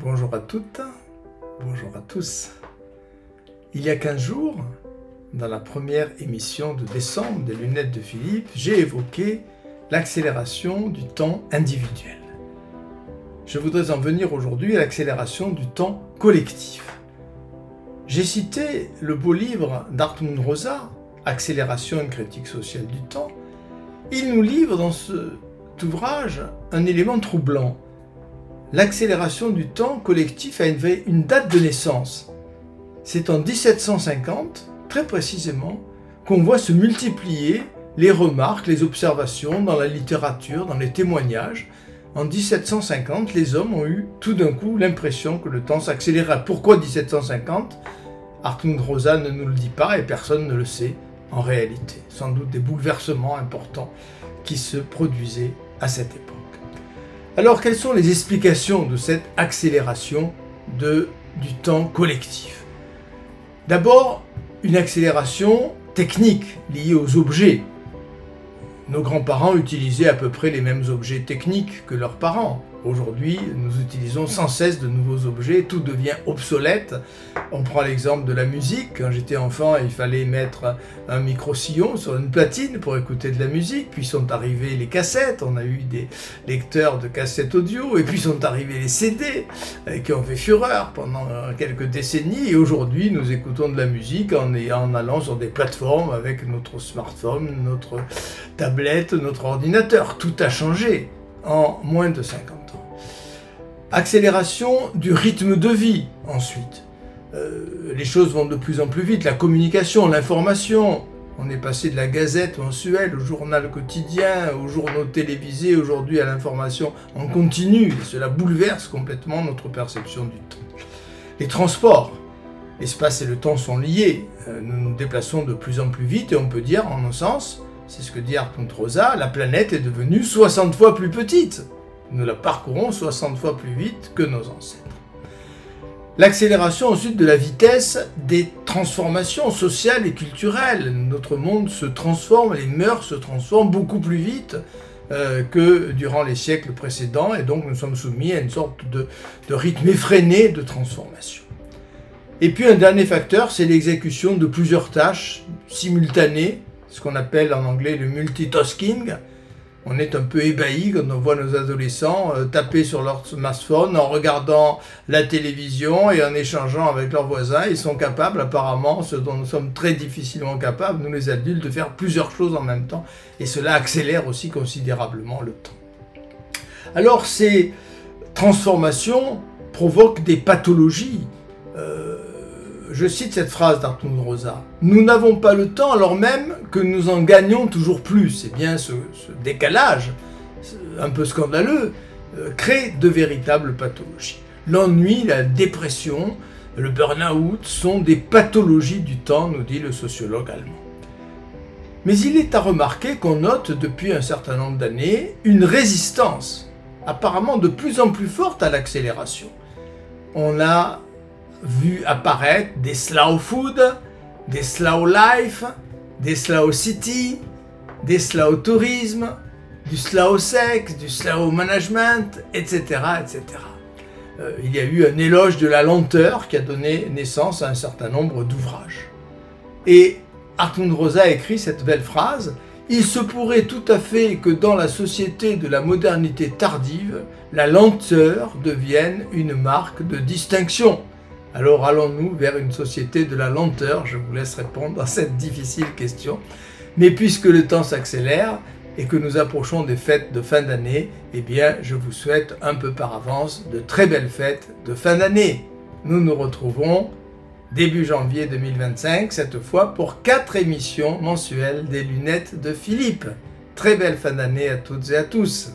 Bonjour à toutes, bonjour à tous. Il y a 15 jours, dans la première émission de décembre des lunettes de Philippe, j'ai évoqué l'accélération du temps individuel. Je voudrais en venir aujourd'hui à l'accélération du temps collectif. J'ai cité le beau livre d'Hartmut Rosa, Accélération, une critique sociale du temps. Il nous livre dans cet ouvrage un élément troublant. L'accélération du temps collectif a une date de naissance. C'est en 1750, très précisément, qu'on voit se multiplier les remarques, les observations dans la littérature, dans les témoignages. En 1750, les hommes ont eu tout d'un coup l'impression que le temps s'accélérait. Pourquoi 1750 ? Hartmut Rosa ne nous le dit pas et personne ne le sait en réalité. Sans doute des bouleversements importants qui se produisaient à cette époque. Alors, quelles sont les explications de cette accélération du temps collectif ? D'abord, une accélération technique liée aux objets. Nos grands-parents utilisaient à peu près les mêmes objets techniques que leurs parents. Aujourd'hui, nous utilisons sans cesse de nouveaux objets, tout devient obsolète. On prend l'exemple de la musique. Quand j'étais enfant, il fallait mettre un micro-sillon sur une platine pour écouter de la musique. Puis sont arrivées les cassettes, on a eu des lecteurs de cassettes audio. Et puis sont arrivés les CD qui ont fait fureur pendant quelques décennies. Et aujourd'hui, nous écoutons de la musique en allant sur des plateformes avec notre smartphone, notre tablette, notre ordinateur. Tout a changé en moins de 50 ans. Accélération du rythme de vie, ensuite. Les choses vont de plus en plus vite, la communication, l'information. On est passé de la gazette mensuelle au journal quotidien, aux journaux télévisés, aujourd'hui à l'information en continu. Et cela bouleverse complètement notre perception du temps. Les transports. L'espace et le temps sont liés. Nous nous déplaçons de plus en plus vite et on peut dire, en un sens, c'est ce que dit Hartmut Rosa, la planète est devenue 60 fois plus petite. Nous la parcourons 60 fois plus vite que nos ancêtres. L'accélération ensuite de la vitesse des transformations sociales et culturelles. Notre monde se transforme, les mœurs se transforment beaucoup plus vite que durant les siècles précédents et donc nous sommes soumis à une sorte de rythme effréné de transformation. Et puis un dernier facteur, c'est l'exécution de plusieurs tâches simultanées, ce qu'on appelle en anglais le multitasking. On est un peu ébahi quand on voit nos adolescents taper sur leur smartphone en regardant la télévision et en échangeant avec leurs voisins. Ils sont capables, apparemment, ce dont nous sommes très difficilement capables, nous les adultes, de faire plusieurs choses en même temps. Et cela accélère aussi considérablement le temps. Alors, ces transformations provoquent des pathologies. Je cite cette phrase d'Hartmut Rosa. « Nous n'avons pas le temps alors même que nous en gagnons toujours plus. » Eh bien, ce décalage, un peu scandaleux, crée de véritables pathologies. L'ennui, la dépression, le burn-out sont des pathologies du temps, nous dit le sociologue allemand. Mais il est à remarquer qu'on note depuis un certain nombre d'années une résistance, apparemment de plus en plus forte à l'accélération. On a vu apparaître des slow food, des slow life, des slow city, des slow tourisme, du slow sex, du slow management, etc. etc. Il y a eu un éloge de la lenteur qui a donné naissance à un certain nombre d'ouvrages. Et Hartmut Rosa écrit cette belle phrase « Il se pourrait tout à fait que dans la société de la modernité tardive, la lenteur devienne une marque de distinction. » Alors allons-nous vers une société de la lenteur? Je vous laisse répondre à cette difficile question. Mais puisque le temps s'accélère et que nous approchons des fêtes de fin d'année, eh bien je vous souhaite un peu par avance de très belles fêtes de fin d'année. Nous nous retrouvons début janvier 2025, cette fois pour 4 émissions mensuelles des lunettes de Philippe. Très belle fin d'année à toutes et à tous.